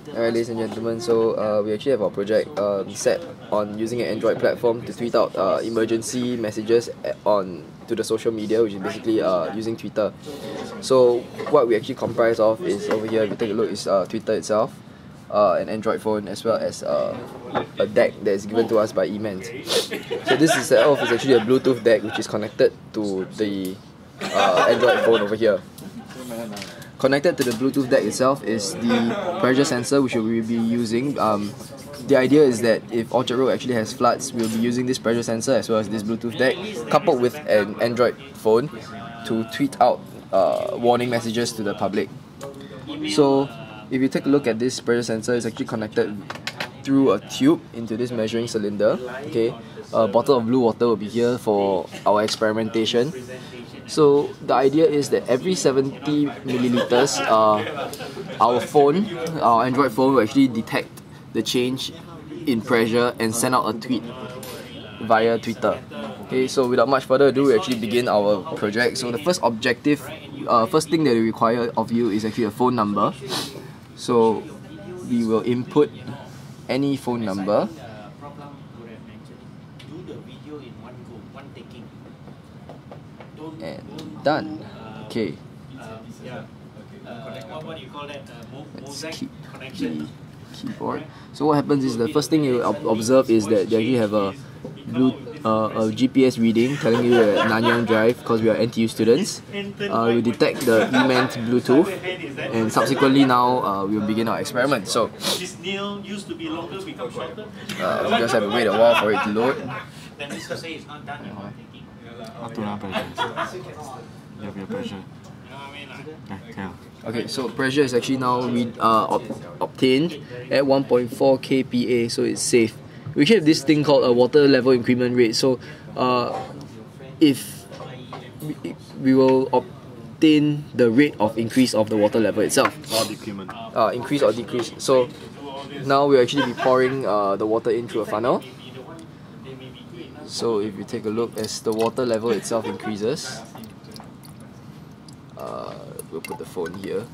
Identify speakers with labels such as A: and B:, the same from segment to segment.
A: Alright, ladies and gentlemen, so we actually have our project set on using an Android platform to tweet out emergency messages to the social media, which is basically using Twitter. So what we actually comprise of is, over here, if you take a look, is Twitter itself, an Android phone, as well as a deck that is given to us by E-Mans. So this itself is actually a Bluetooth deck which is connected to the Android phone over here. Connected to the Bluetooth deck itself is the pressure sensor which we will be using. The idea is that if Orchard Road actually has floods, we'll be using this pressure sensor as well as this Bluetooth deck coupled with an Android phone to tweet out warning messages to the public. So if you take a look at this pressure sensor, it's actually connected through a tube into this measuring cylinder. Okay, a bottle of blue water will be here for our experimentation. So the idea is that every 70 milliliters, our Android phone will actually detect the change in pressure and send out a tweet via Twitter. Okay, so without much further ado, we actually begin our project. So the first thing that we require of you is actually a phone number. So we will input any phone number. And done. Okay. Let's keep the keyboard. So what happens is, the first thing you observe is that they actually have a GPS reading telling you that Nanyang Drive, because we are NTU students. We detect the E-Mans Bluetooth, and subsequently now we will begin our experiment. So we just have to wait a while for it to load. Okay, so pressure is actually now obtained at 1.4 kPa, so it's safe. We actually have this thing called a water level increment rate. So if we will obtain the rate of increase of the water level itself,
B: or decrement,
A: increase or decrease. So now we'll actually be pouring the water in through a funnel. So if you take a look, as the water level itself increases, we'll put the phone here.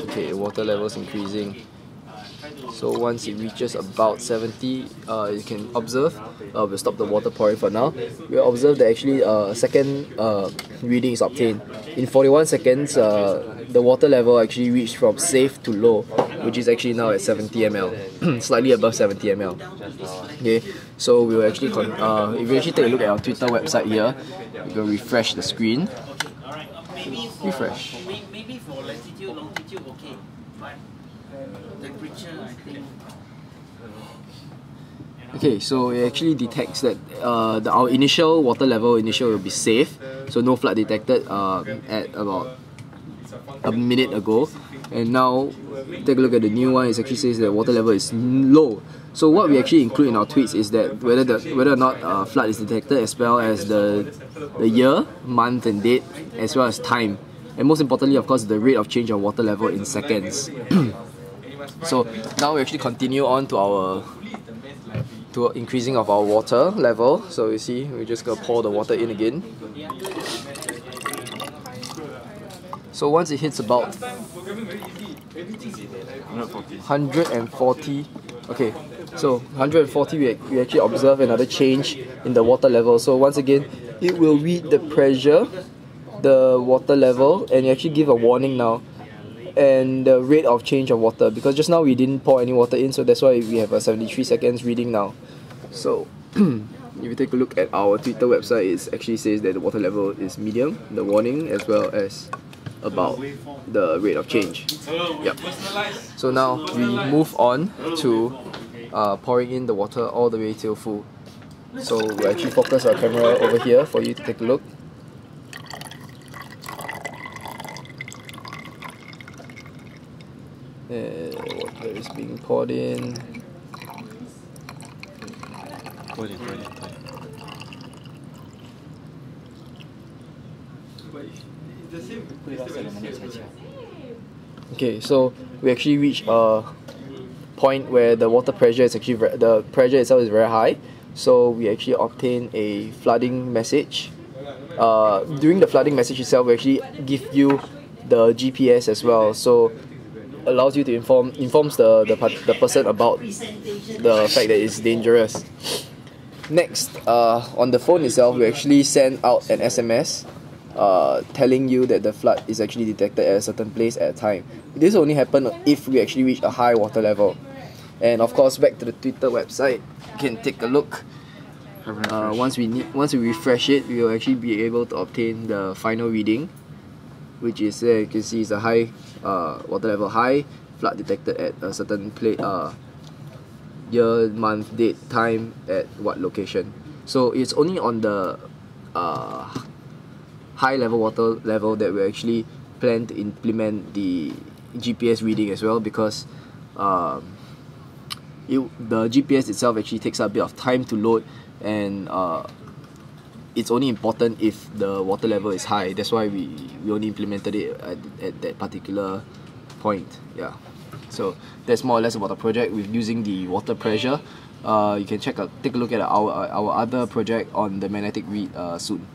A: Okay, water level is increasing. So once it reaches about 70, you can observe, we'll stop the water pouring for now. We'll observe that actually a second reading is obtained. In 41 seconds, the water level actually reached from safe to low, which is actually now at 70 ml, slightly above 70 ml. Okay, so we'll actually, if you actually take a look at our Twitter website here, you can refresh the screen. Refresh.
C: Maybe for latitude, longitude, okay, but temperature, I think.
A: Okay, so it actually detects that our initial water level will be safe, so no flood detected at about a minute ago. And now take a look at the new one. It actually says that water level is low. So what we actually include in our tweets is that whether or not flood is detected, as well as the year, month and date, as well as time, and most importantly, of course, the rate of change of water level in seconds. So now we actually continue on to increasing of our water level. So you see, we're just gonna pour the water in again. So once it hits about 140, okay, so 140, we actually observe another change in the water level. So once again, it will read the pressure, the water level, and actually give a warning now, and the rate of change of water, because just now we didn't pour any water in, so that's why we have a 73 seconds reading now. So if you take a look at our Twitter website, it actually says that the water level is medium, the warning, as well as about the rate of change. Yep. So now we move on to pouring in the water all the way till full. So we'll actually focus our camera over here for you to take a look. Water is being poured in. Okay, so we actually reach a point where the water pressure is actually the pressure itself is very high. So we actually obtain a flooding message during the flooding message itself, we actually give you the GPS as well, so allows you to informs the person about the fact that it's dangerous. Next, on the phone itself, we actually send out an SMS telling you that the flood is actually detected at a certain place at a time. This only happen if we actually reach a high water level. And of course, back to the Twitter website, you can take a look. Once we refresh it, we will actually be able to obtain the final reading, which is there. You can see it's a high water level high, flood detected at a certain place, year, month, date, time, at what location. So it's only on the high level water level that we actually plan to implement the GPS reading as well, because the GPS itself actually takes a bit of time to load, and it's only important if the water level is high. That's why we only implemented it at that particular point. Yeah. So that's more or less about the project with using the water pressure. You can take a look at our other project on the magnetic read soon.